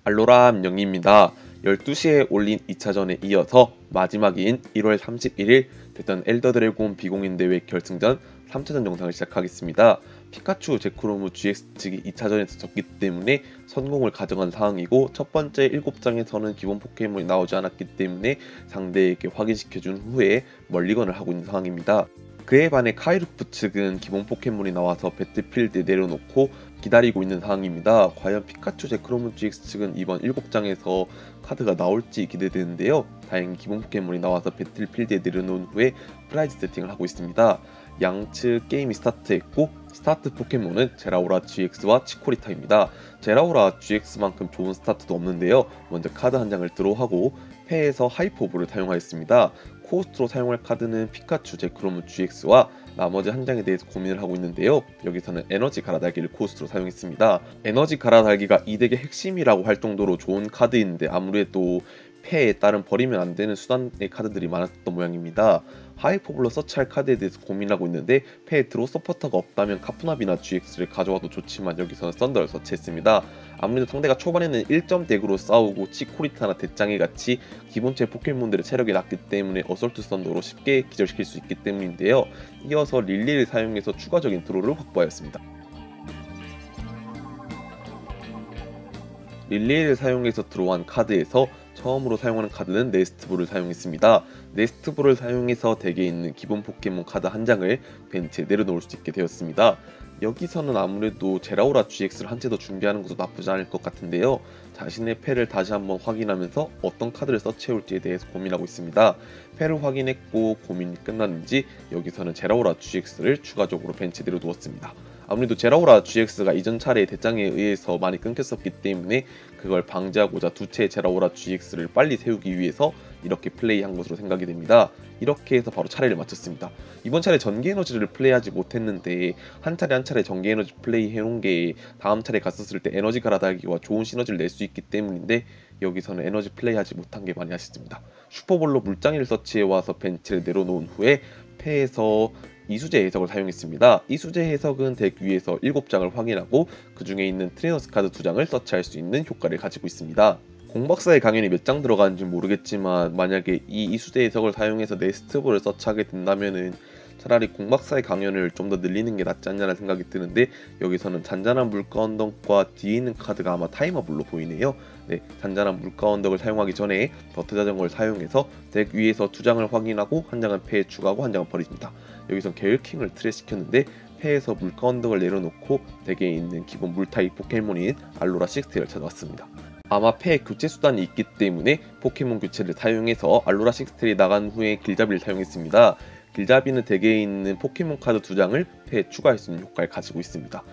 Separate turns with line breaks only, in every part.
알로라 민영입니다. 12시에 올린 2차전에 이어서 마지막인 1월 31일 대전 엘더드래곤 비공인 대회 결승전 3차전 영상을 시작하겠습니다. 피카츄 제크로무 GX 측이 2차전에서 졌기 때문에 선공을 가져간 상황이고, 첫 번째 7장에서는 기본 포켓몬이 나오지 않았기 때문에 상대에게 확인시켜준 후에 멀리건을 하고 있는 상황입니다. 그에 반해 카이루프 측은 기본 포켓몬이 나와서 배틀필드에 내려놓고 기다리고 있는 상황입니다. 과연 피카츄 제크로무 GX 측은 이번 7장에서 카드가 나올지 기대되는데요. 다행히 기본 포켓몬이 나와서 배틀필드에 내려놓은 후에 프라이즈 세팅을 하고 있습니다. 양측 게임이 스타트했고, 스타트 포켓몬은 제라오라 GX와 치코리타입니다. 제라오라 GX만큼 좋은 스타트도 없는데요. 먼저 카드 한 장을 드로우하고 패에서 하이퍼볼을 사용하였습니다. 코스트로 사용할 카드는 피카츄 제크로무 GX와 나머지 한 장에 대해서 고민을 하고 있는데요. 여기서는 에너지 갈아달기를 코스트로 사용했습니다. 에너지 갈아달기가 이 덱의 핵심이라고 할 정도로 좋은 카드인데, 아무래도 패에 따른 버리면 안 되는 수단의 카드들이 많았던 모양입니다. 하이퍼블로 서치할 카드에 대해서 고민하고 있는데, 패에 드로 서포터가 없다면 카푸나비나 GX를 가져와도 좋지만 여기서는 썬더를 서치했습니다. 아무래도 상대가 초반에는 1점 덱으로 싸우고 치코리타나 대짱이 같이 기본체 포켓몬들의 체력이 낮기 때문에 어설트 썬더로 쉽게 기절시킬 수 있기 때문인데요. 이어서 릴리를 사용해서 추가적인 드로우를 확보하였습니다. 릴리를 사용해서 들어온 카드에서 처음으로 사용하는 카드는 네스트볼을 사용했습니다. 네스트볼을 사용해서 덱에 있는 기본 포켓몬 카드 한 장을 벤치에 내려놓을 수 있게 되었습니다. 여기서는 아무래도 제라오라 GX를 한 채 더 준비하는 것도 나쁘지 않을 것 같은데요. 자신의 패를 다시 한번 확인하면서 어떤 카드를 서치해올지에 대해서 고민하고 있습니다. 패를 확인했고 고민이 끝났는지 여기서는 제라오라 GX를 추가적으로 벤치에 내려두었습니다. 아무래도 제라오라 GX가 이전 차례의 대장에 의해서 많이 끊겼었기 때문에 그걸 방지하고자 두 채의 제라오라 GX를 빨리 세우기 위해서 이렇게 플레이한 것으로 생각이 됩니다. 이렇게 해서 바로 차례를 마쳤습니다. 이번 차례 전기 에너지를 플레이하지 못했는데, 한 차례 한 차례 전기 에너지 플레이 해놓은 게 다음 차례 갔었을 때 에너지 갈아달기와 좋은 시너지를 낼 수 있기 때문인데, 여기서는 에너지 플레이하지 못한 게 많이 아쉽습니다. 슈퍼볼로 물장이를 서치해와서 벤치를 내려놓은 후에 패에서 이수제 해석을 사용했습니다. 이수제 해석은 덱 위에서 7장을 확인하고 그 중에 있는 트레이너스 카드 2장을 서치할 수 있는 효과를 가지고 있습니다. 공박사의 강연이 몇 장 들어가는지 모르겠지만, 만약에 이 이수제 해석을 사용해서 네스트볼을 서치하게 된다면은 차라리 공박사의 강연을 좀 더 늘리는 게 낫지 않냐는 생각이 드는데, 여기서는 잔잔한 물가 언덕과 뒤에 있는 카드가 아마 타이머블로 보이네요. 네, 잔잔한 물가 언덕을 사용하기 전에 더트 자전거를 사용해서 덱 위에서 2장을 확인하고 한 장은 패에 추가하고 한 장은 버립니다. 여기서 게일킹을 트레시켰는데 패에서 물가 언덕을 내려놓고 덱에 있는 기본 물타입 포켓몬인 알로라 식스테를 찾아왔습니다. 아마 패에 교체 수단이 있기 때문에 포켓몬 교체를 사용해서 알로라 식스텔이 나간 후에 길잡이를 사용했습니다. 길잡이는 덱에 있는 포켓몬 카드 2장을 패에 추가할 수 있는 효과를 가지고 있습니다.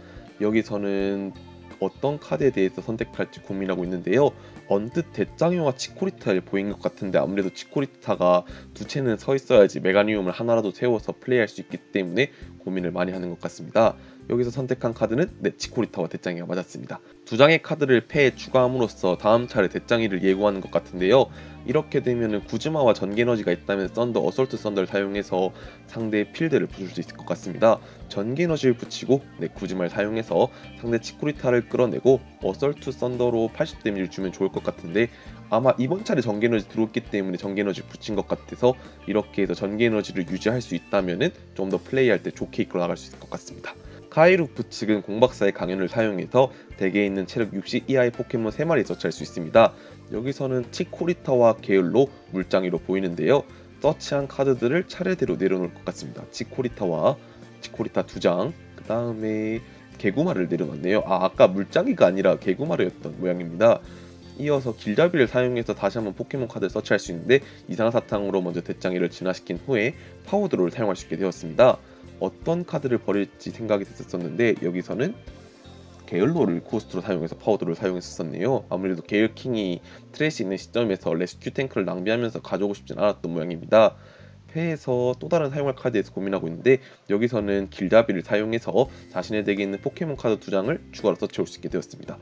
여기서는 어떤 카드에 대해서 선택할지 고민하고 있는데요. 언뜻 대짱이와 치코리타를 보인 것 같은데, 아무래도 치코리타가 두 채는 서 있어야지 메가니움을 하나라도 세워서 플레이할 수 있기 때문에 고민을 많이 하는 것 같습니다. 여기서 선택한 카드는 치코리타와 대짱이가 맞았습니다. 두 장의 카드를 패에 추가함으로써 다음 차례 대짱이를 예고하는 것 같은데요. 이렇게 되면 구즈마와 전기에너지가 있다면 썬더, 어설트 썬더를 사용해서 상대의 필드를 부술 수 있을 것 같습니다. 전기에너지를 붙이고 구즈마를 사용해서 상대 치코리타를 끌어내고 어설트 썬더로 80 데미지를 주면 좋을 것 같은데, 아마 이번 차례 전기에너지 들어왔기 때문에 전기에너지 붙인 것 같아서 이렇게 해서 전기에너지를 유지할 수 있다면 좀 더 플레이할 때 좋게 이끌어 나갈 수 있을 것 같습니다. 카이루프 측은 공박사의 강연을 사용해서 덱에 있는 체력 60 이하의 포켓몬 3마리 서치할 수 있습니다. 여기서는 치코리타와 계열로 물장이로 보이는데요. 서치한 카드들을 차례대로 내려놓을 것 같습니다. 치코리타 2장, 그 다음에 개구마를 내려놨네요. 아까 물장이가 아니라 개구마르였던 모양입니다. 이어서 길잡이를 사용해서 다시 한번 포켓몬 카드를 서치할 수 있는데, 이상사탕으로 먼저 대짱이를 진화시킨 후에 파워드로를 사용할 수 있게 되었습니다. 어떤 카드를 버릴지 생각이 됐었는데, 여기서는 게을로를 코스트로 사용해서 파워드를 사용했었네요. 아무래도 게일킹이 트레시 있는 시점에서 레스큐 탱크를 낭비하면서 가져오고 싶진 않았던 모양입니다. 패에서 또 다른 사용할 카드에서 고민하고 있는데, 여기서는 길잡이를 사용해서 자신의 덱에 있는 포켓몬 카드 2장을 추가로 서치할 수 있게 되었습니다.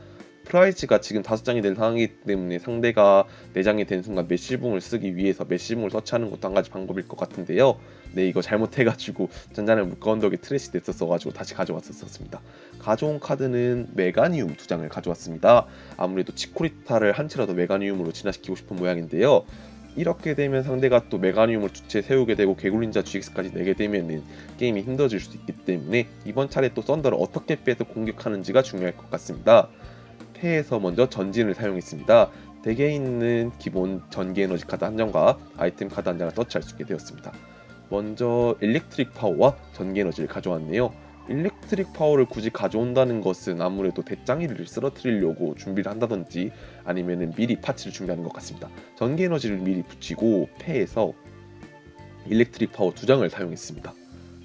프라이즈가 지금 5장이 된 상황이기 때문에 상대가 4장이 된 순간 메시붕을 쓰기 위해서 메시붕을 서치하는 것도 한 가지 방법일 것 같은데요. 네, 이거 잘못해가지고 전자를 물건 덕에 트래시 됐었어가지고 다시 가져왔었습니다. 가져온 카드는 메가니움 2장을 가져왔습니다. 아무래도 치코리타를 한 채라도 메가니움으로 진화시키고 싶은 모양인데요. 이렇게 되면 상대가 또 메가니움을 두 채 세우게 되고 개굴린자 GX까지 내게 되면 게임이 힘들어질 수 있기 때문에 이번 차례 또 썬더를 어떻게 빼서 공격하는지가 중요할 것 같습니다. 패에서 먼저 전진을 사용했습니다. 덱에 있는 기본 전기 에너지 카드 한 장과 아이템 카드 한 장을 터치할 수 있게 되었습니다. 먼저 일렉트릭 파워와 전기 에너지를 가져왔네요. 일렉트릭 파워를 굳이 가져온다는 것은 아무래도 대장이를 쓰러뜨리려고 준비를 한다든지 아니면 미리 파츠를 준비하는 것 같습니다. 전기 에너지를 미리 붙이고 패에서 일렉트릭 파워 2장을 사용했습니다.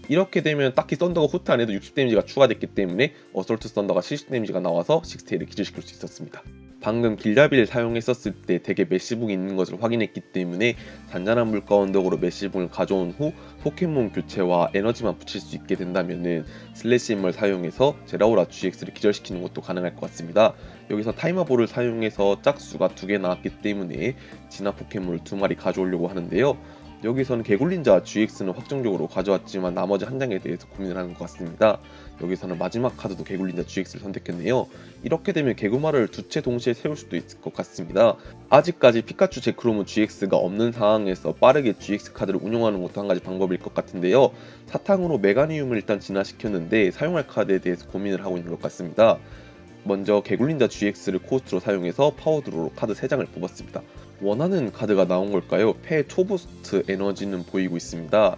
이렇게 되면 딱히 썬더가 후퇴 안 해도 60 데미지가 추가됐기 때문에 어설트 썬더가 70 데미지가 나와서 식스테일을 기절시킬 수 있었습니다. 방금 길잡이를 사용했었을 때 덱에 메시붕이 있는 것을 확인했기 때문에 잔잔한 물가 언덕으로 메시붕을 가져온 후 포켓몬 교체와 에너지만 붙일 수 있게 된다면은 슬래시 엠머를 사용해서 제라오라 GX를 기절시키는 것도 가능할 것 같습니다. 여기서 타이머볼을 사용해서 짝수가 2개 나왔기 때문에 진화 포켓몬을 2마리 가져오려고 하는데요. 여기서는 개굴린자 GX는 확정적으로 가져왔지만 나머지 한 장에 대해서 고민을 하는 것 같습니다. 여기서는 마지막 카드도 개굴린자 GX를 선택했네요. 이렇게 되면 개구마를 두 채 동시에 세울 수도 있을 것 같습니다. 아직까지 피카츄 제크로무 GX가 없는 상황에서 빠르게 GX 카드를 운용하는 것도 한 가지 방법일 것 같은데요. 사탕으로 메가니움을 일단 진화시켰는데 사용할 카드에 대해서 고민을 하고 있는 것 같습니다. 먼저 개굴린자 GX를 코스트로 사용해서 파워드로로 카드 3장을 뽑았습니다. 원하는 카드가 나온 걸까요? 패 초부스트 에너지는 보이고 있습니다.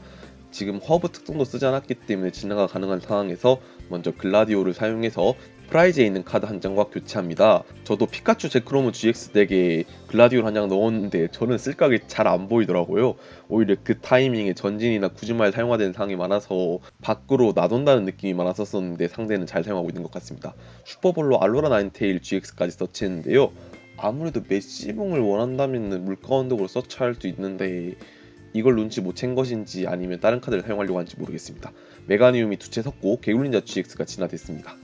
지금 허브 특성도 쓰지 않았기 때문에 진화가 가능한 상황에서 먼저 글라디오를 사용해서 프라이즈에 있는 카드 한 장과 교체합니다. 저도 피카츄 제크로무 GX 덱에 글라디오를 한 장 넣었는데 저는 쓸각이 잘 안 보이더라고요. 오히려 그 타이밍에 전진이나 구즈마에 사용화되는 상황이 많아서 밖으로 나돈다는 느낌이 많았었는데 상대는 잘 사용하고 있는 것 같습니다. 슈퍼볼로 알로라 나인테일 GX까지 서치했는데요. 아무래도 메시붕을 원한다면 물가 언덕으로 서치할 수 있는데 이걸 눈치 못 챈 것인지 아니면 다른 카드를 사용하려고 하는지 모르겠습니다. 메가니움이 2채 섰고 개굴린자 GX가 진화됐습니다.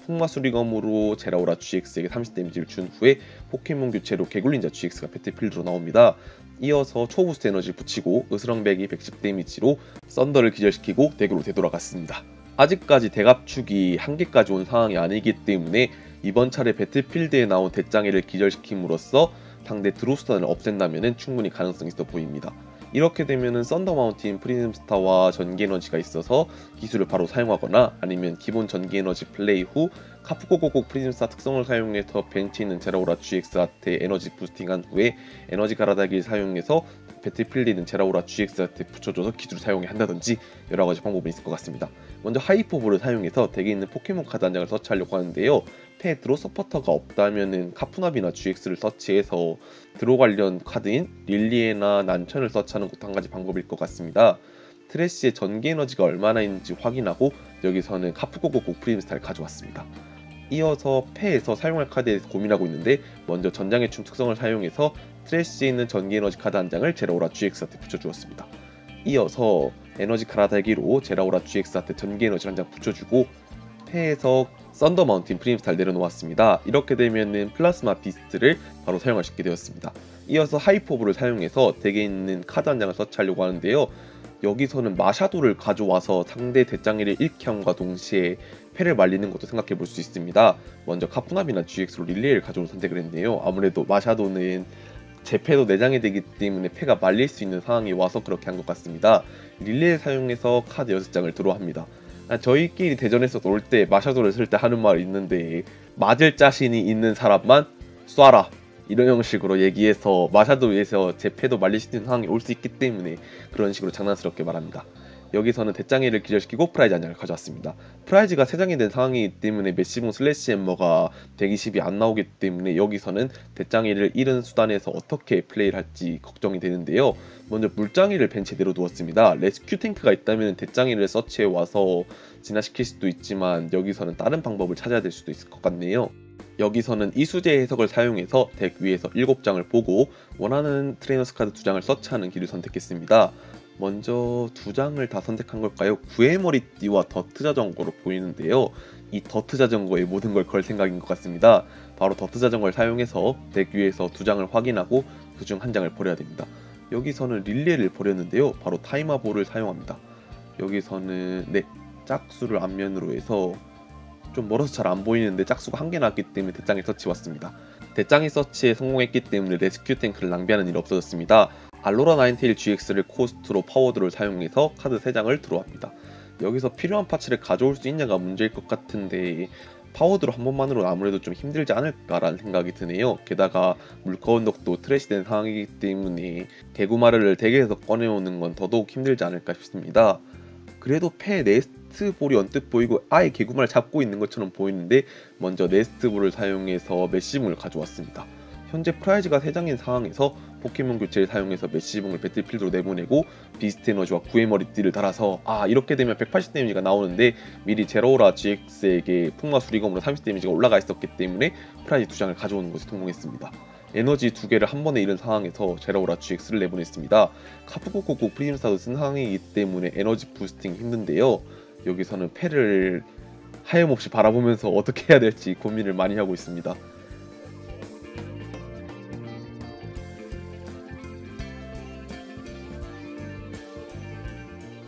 흑마수리검으로 제라오라 GX에게 30 데미지를 준 후에 포켓몬 교체로 개굴린자 GX가 배틀필드로 나옵니다. 이어서 초부스트 에너지를 붙이고 으스렁백이 110 데미지로 썬더를 기절시키고 덱으로 되돌아갔습니다. 아직까지 대갑축이 한계까지 온 상황이 아니기 때문에 이번 차례 배틀필드에 나온 대장애를 기절시킴으로써 상대 드로스단을 없앤다면 충분히 가능성이 있어 보입니다. 이렇게 되면은 썬더 마운틴 프리즘스타와 전기 에너지가 있어서 기술을 바로 사용하거나 아니면 기본 전기 에너지 플레이 후 카프고고고 프리즘스타 특성을 사용해서 벤치에 있는 제라오라 GX한테 에너지 부스팅한 후에 에너지 가라다기를 사용해서 배틀필드에 있는 제라오라 GX한테 붙여줘서 기술을 사용해 한다든지 여러가지 방법이 있을 것 같습니다. 먼저 하이퍼볼을 사용해서 덱에 있는 포켓몬 카드 한 장을 서치하려고 하는데요. 패 드로 서포터가 없다면은 카푸나비나 GX를 서치해서 드로 관련 카드인 릴리에나 난천을 서치하는 것도 한 가지 방법일 것 같습니다. 트래쉬의 전기 에너지가 얼마나 있는지 확인하고 여기서는 카프고고고 프리즘스타를 가져왔습니다. 이어서 패에서 사용할 카드에 대해서 고민하고 있는데 먼저 전장의 춤 특성을 사용해서 트래쉬에 있는 전기 에너지 카드 한 장을 제라오라 GX한테 붙여주었습니다. 이어서 에너지 갈아달기로 제라오라 GX한테 전기 에너지 한 장 붙여주고 패에서 썬더 마운틴 프리즘스타를 내려놓았습니다. 이렇게 되면은 플라스마 비스트를 바로 사용할 수 있게 되었습니다. 이어서 하이포브를 사용해서 덱에 있는 카드 한 장을 서치하려고 하는데요. 여기서는 마샤도를 가져와서 상대 대장이를 잃게 함과 동시에 패를 말리는 것도 생각해 볼 수 있습니다. 먼저 카푸나비나 GX로 릴레이를 가져올 선택을 했네요. 아무래도 마샤도는 제 패도 내장이 되기 때문에 패가 말릴 수 있는 상황이 와서 그렇게 한 것 같습니다. 릴레이를 사용해서 카드 6장을 드로우합니다. 저희끼리 대전에서 놀 때 마샤도를 쓸 때 하는 말이 있는데 맞을 자신이 있는 사람만 쏴라 이런 형식으로 얘기해서 마샤도에서 제 패도 말릴 수 있는 상황이 올 수 있기 때문에 그런 식으로 장난스럽게 말합니다. 여기서는 대장애를 기절시키고 프라이즈 한 장을 가져왔습니다. 프라이즈가 3장이 된 상황이기 때문에 메시붕 슬래시 엠머가 120이 안 나오기 때문에 여기서는 대장애를 잃은 수단에서 어떻게 플레이를 할지 걱정이 되는데요. 먼저 물장애를 벤치에 내려두었습니다. 레스큐 탱크가 있다면 대장애를 서치해 와서 진화시킬 수도 있지만 여기서는 다른 방법을 찾아야 될 수도 있을 것 같네요. 여기서는 이수제 해석을 사용해서 덱 위에서 7장을 보고 원하는 트레이너스 카드 2장을 서치하는 길을 선택했습니다. 먼저 2장을 다 선택한 걸까요? 구의 머리띠와 더트 자전거로 보이는데요. 이 더트 자전거에 모든 걸 걸 생각인 것 같습니다. 바로 더트 자전거를 사용해서 덱 위에서 2장을 확인하고 그 중 1장을 버려야 됩니다. 여기서는 릴레이를 버렸는데요. 바로 타이머볼을 사용합니다. 여기서는 짝수를 앞면으로 해서 좀 멀어서 잘 안 보이는데 짝수가 1개 나왔기 때문에 대장의 서치 왔습니다. 대장의 서치에 성공했기 때문에 레스큐 탱크를 낭비하는 일이 없어졌습니다. 알로라 나인테일 GX를 코스트로 파워드를 사용해서 카드 3장을 드로우합니다. 여기서 필요한 파츠를 가져올 수 있냐가 문제일 것 같은데 파워드로 한 번만으로는 아무래도 좀 힘들지 않을까라는 생각이 드네요. 게다가 물거운덕도 트래시된 상황이기 때문에 개구마르를 덱에서 꺼내오는 건 더더욱 힘들지 않을까 싶습니다. 그래도 패 네스트볼이 언뜻 보이고 아예 개구마를 잡고 있는 것처럼 보이는데 먼저 네스트볼을 사용해서 메시붕을 가져왔습니다. 현재 프라이즈가 3장인 상황에서 포켓몬 교체를 사용해서 메시붕을 배틀필드로 내보내고 비스트 에너지와 구의 머리띠를 달아서 이렇게 되면 180 데미지가 나오는데 미리 제로라 GX에게 풍마 수리검으로 30 데미지가 올라가 있었기 때문에 프라이즈 2장을 가져오는 것에 성공했습니다. 에너지 2개를 한 번에 잃은 상황에서 제로라 GX를 내보냈습니다. 카프코코코 프리즘스타도 쓴 상황이기 때문에 에너지 부스팅이 힘든데요. 여기서는 패를 하염없이 바라보면서 어떻게 해야 될지 고민을 많이 하고 있습니다.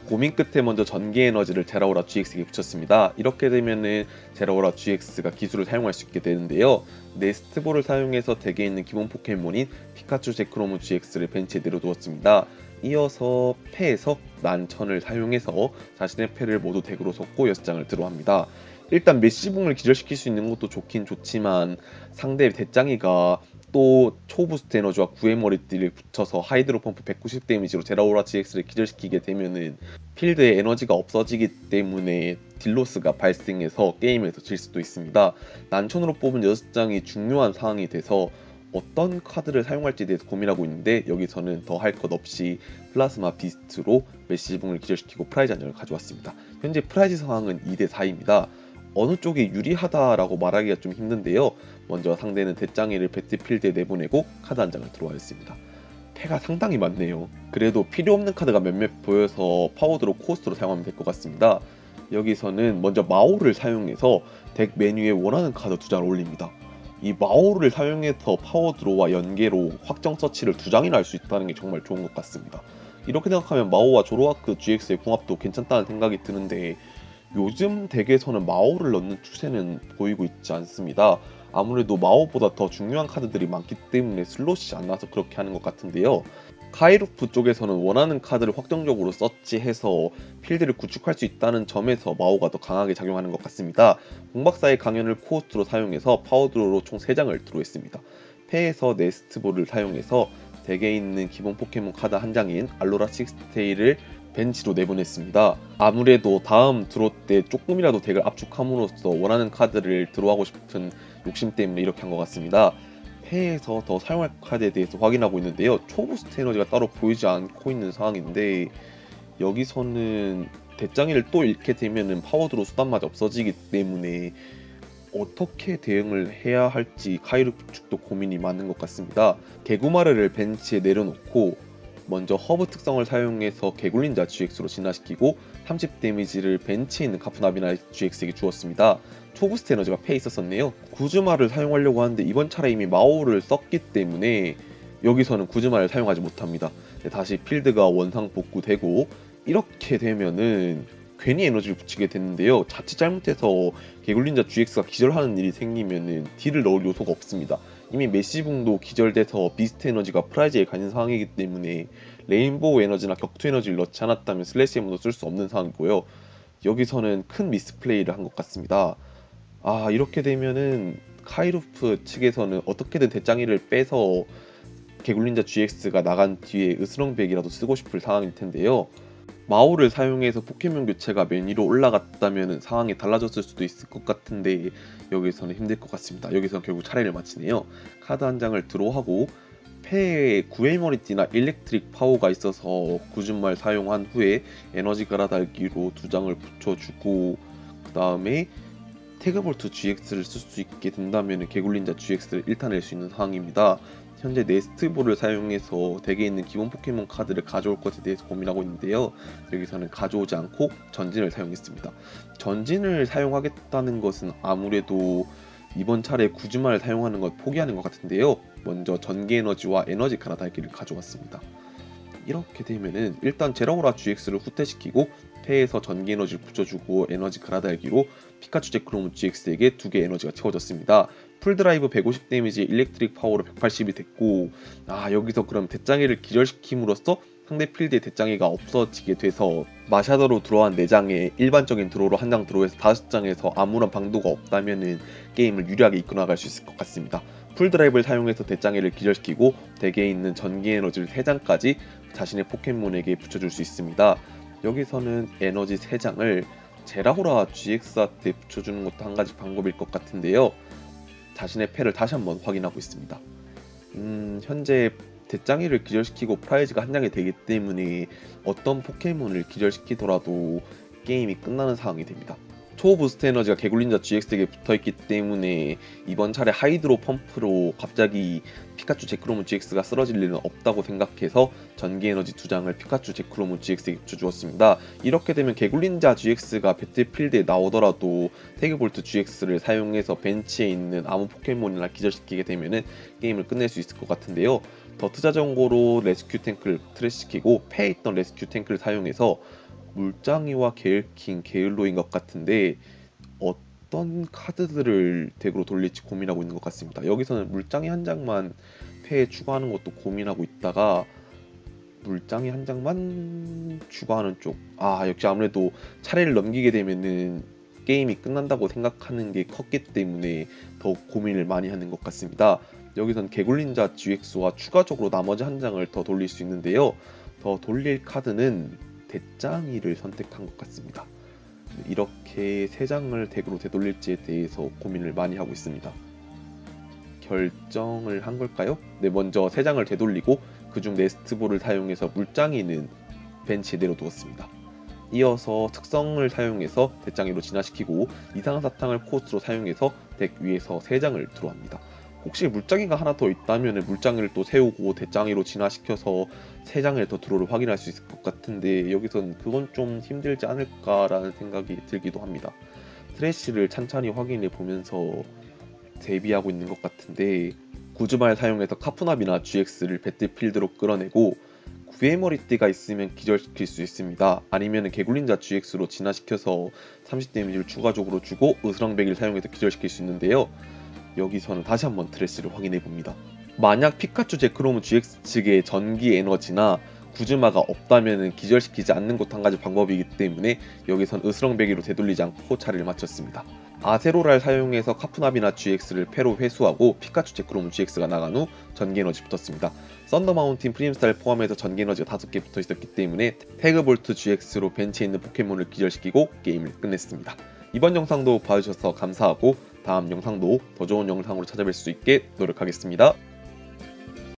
고민 끝에 먼저 전기 에너지를 제라오라 GX에게 붙였습니다. 이렇게 되면은 제라오라 GX가 기술을 사용할 수 있게 되는데요. 네스트볼을 사용해서 덱에 있는 기본 포켓몬인 피카츄 제크로무 GX를 벤치에 내려두었습니다. 이어서 패에서 난천을 사용해서 자신의 패를 모두 덱으로 섞고 6장을 드로우합니다. 일단 메시붕을 기절시킬 수 있는 것도 좋긴 좋지만 상대 대짱이가 또 초부스트 에너지와 구의 머리띠를 붙여서 하이드로 펌프 190 데미지로 제라오라 GX를 기절시키게 되면은 필드에 에너지가 없어지기 때문에 딜로스가 발생해서 게임에서 질 수도 있습니다. 난천으로 뽑은 6장이 중요한 상황이 돼서 어떤 카드를 사용할지에 대해서 고민하고 있는데 여기서는 더 할 것 없이 플라스마 비스트로 메시붕을 기절시키고 프라이즈 한 장을 가져왔습니다. 현재 프라이즈 상황은 2대4입니다. 어느 쪽이 유리하다라고 말하기가 좀 힘든데요. 먼저 상대는 대짱이를 배틀필드에 내보내고 카드 한 장을 들어와했습니다. 패가 상당히 많네요. 그래도 필요없는 카드가 몇몇 보여서 파워드로 코스트로 사용하면 될 것 같습니다. 여기서는 먼저 마오를 사용해서 덱 메뉴에 원하는 카드 2장을 올립니다. 이 마오를 사용해서 파워드로와 연계로 확정 서치를 2장이나 할 수 있다는 게 정말 좋은 것 같습니다. 이렇게 생각하면 마오와 조로아크 GX의 궁합도 괜찮다는 생각이 드는데 요즘 덱에서는 마오를 넣는 추세는 보이고 있지 않습니다. 아무래도 마오보다 더 중요한 카드들이 많기 때문에 슬롯이 안 나서 그렇게 하는 것 같은데요. 카이루프 쪽에서는 원하는 카드를 확정적으로 서치해서 필드를 구축할 수 있다는 점에서 마오가 더 강하게 작용하는 것 같습니다. 공박사의 강연을 코스트로 사용해서 파워드로로 총 3장을 드로우했습니다. 패에서 네스트볼을 사용해서 덱에 있는 기본 포켓몬 카드 한 장인 알로라 식스테일을 벤치로 내보냈습니다. 아무래도 다음 드로 때 조금이라도 덱을 압축함으로써 원하는 카드를 드로우하고 싶은 욕심 때문에 이렇게 한 것 같습니다. 패에서 더 사용할 카드에 대해서 확인하고 있는데요. 초부스트 에너지가 따로 보이지 않고 있는 상황인데 여기서는 대짱이를 또 잃게 되면은 파워드로 수단마저 없어지기 때문에 어떻게 대응을 해야 할지 카이루프 측도 고민이 많은 것 같습니다. 개구마르를 벤치에 내려놓고 먼저 허브 특성을 사용해서 개굴린자 GX로 진화시키고 30 데미지를 벤치에 있는 카프나비나 GX에게 주었습니다. 초부스트 에너지가 패에 있었었네요. 구즈마를 사용하려고 하는데 이번 차례 이미 마오를 썼기 때문에 여기서는 구즈마를 사용하지 못합니다. 다시 필드가 원상 복구되고 이렇게 되면은 괜히 에너지를 붙이게 됐는데요. 자칫 잘못해서 개굴린자 GX가 기절하는 일이 생기면은 딜을 넣을 요소가 없습니다. 이미 메시붕도 기절돼서 비스트 에너지가 프라이즈에 가 있는 상황이기 때문에 레인보우 에너지나 격투 에너지를 넣지 않았다면 슬래시 에머도 쓸 수 없는 상황이고요. 여기서는 큰 미스플레이를 한 것 같습니다. 이렇게 되면은 카이루프 측에서는 어떻게든 대짱이를 빼서 개굴린자 GX가 나간 뒤에 으스렁백이라도 쓰고 싶을 상황일 텐데요. 마오를 사용해서 포켓몬 교체가 맨 위로 올라갔다면 상황이 달라졌을 수도 있을 것 같은데 여기서는 힘들 것 같습니다. 여기서는 결국 차례를 마치네요. 카드 한 장을 드로우하고 패에 구엘머리띠나 일렉트릭 파워가 있어서 구준말 사용한 후에 에너지 갈아달기로 2장을 붙여주고 그 다음에 태그볼트 GX를 쓸 수 있게 된다면 개굴린자 GX를 1탄낼 수 있는 상황입니다. 현재 네스트볼을 사용해서 덱에 있는 기본 포켓몬 카드를 가져올 것에 대해서 고민하고 있는데요. 여기서는 가져오지 않고 전진을 사용했습니다. 전진을 사용하겠다는 것은 아무래도 이번 차례 구즈마를 사용하는 것 포기하는 것 같은데요. 먼저 전기 에너지와 에너지 갈아달기를 가져왔습니다. 이렇게 되면은 일단 제라오라 GX를 후퇴시키고 폐에서 전기 에너지를 붙여주고 에너지 갈아달기로 피카츄 제크로무 GX에게 2개의 에너지가 채워졌습니다. 풀드라이브 150 데미지 일렉트릭 파워로 180이 됐고, 여기서 그럼 대장애를 기절시킴으로써 상대 필드에 대장애가 없어지게 돼서 마샤더로 들어간 4장에 일반적인 드로우로 한 장 드로우에서 5장에서 아무런 방도가 없다면은 게임을 유리하게 이끌어나갈 수 있을 것 같습니다. 풀드라이브를 사용해서 대장애를 기절시키고 덱에 있는 전기 에너지를 3장까지 자신의 포켓몬에게 붙여줄 수 있습니다. 여기서는 에너지 3장을 제라호라 GX한테 붙여주는 것도 한 가지 방법일 것 같은데요. 자신의 패를 다시 한번 확인하고 있습니다. 현재 대장애를 기절시키고 프라이즈가 한 장이 되기 때문에 어떤 포켓몬을 기절시키더라도 게임이 끝나는 상황이 됩니다. 초부스트 에너지가 개굴린자 GX에게 붙어있기 때문에 이번 차례 하이드로 펌프로 갑자기 피카츄 제크로무 GX가 쓰러질 일은 없다고 생각해서 전기 에너지 2장을 피카츄 제크로무 GX에게 붙여주었습니다. 이렇게 되면 개굴린자 GX가 배틀필드에 나오더라도 태그볼트 GX를 사용해서 벤치에 있는 아무 포켓몬이나 기절시키게 되면 게임을 끝낼 수 있을 것 같은데요. 더 투자정보로 레스큐 탱크를 트래시키고 폐에 있던 레스큐 탱크를 사용해서 물장이와 게을킹, 게을로인 것 같은데 어떤 카드들을 덱으로 돌릴지 고민하고 있는 것 같습니다. 여기서는 물장이 한 장만 패에 추가하는 것도 고민하고 있다가 물장이 한 장만 추가하는 쪽, 역시 아무래도 차례를 넘기게 되면은 게임이 끝난다고 생각하는 게 컸기 때문에 더욱 고민을 많이 하는 것 같습니다. 여기선 개굴린자 GX와 추가적으로 나머지 한 장을 더 돌릴 수 있는데요. 더 돌릴 카드는 대장이를 선택한 것 같습니다. 이렇게 3장을 덱으로 되돌릴지에 대해서 고민을 많이 하고 있습니다. 결정을 한 걸까요? 네, 먼저 3장을 되돌리고 그중 네스트볼을 사용해서 물장이는 벤치에 내려두었습니다. 이어서 특성을 사용해서 대장이로 진화시키고 이상사탕을 코스트로 사용해서 덱 위에서 3장을 들어옵니다. 혹시 물장이가 하나 더 있다면 물장이를 또 세우고 대장이로 진화시켜서 3장을 더 드로우를 확인할 수 있을 것 같은데 여기선 그건 좀 힘들지 않을까라는 생각이 들기도 합니다. 트래쉬를 찬찬히 확인해 보면서 대비하고 있는 것 같은데 구즈마를 사용해서 카푸나비나 GX를 배틀필드로 끌어내고 구애머리띠가 있으면 기절시킬 수 있습니다. 아니면 개굴린자 GX로 진화시켜서 30 데미지를 추가적으로 주고 으스랑배기를 사용해서 기절시킬 수 있는데요. 여기서는 다시 한번 트래쉬를 확인해 봅니다. 만약 피카츄 제크로무 GX 측의 전기 에너지나 구즈마가 없다면 기절시키지 않는 것도 한 가지 방법이기 때문에 여기선 으스렁배기로 되돌리지 않고 차례를 마쳤습니다. 아세로라를 사용해서 카푸나비나 GX를 패로 회수하고 피카츄 제크로무 GX가 나간 후 전기 에너지 붙었습니다. 썬더마운틴 프림스타를 포함해서 전기 에너지가 5개 붙어 있었기 때문에 태그볼트 GX로 벤치에 있는 포켓몬을 기절시키고 게임을 끝냈습니다. 이번 영상도 봐주셔서 감사하고 다음 영상도 더 좋은 영상으로 찾아뵐 수 있게 노력하겠습니다.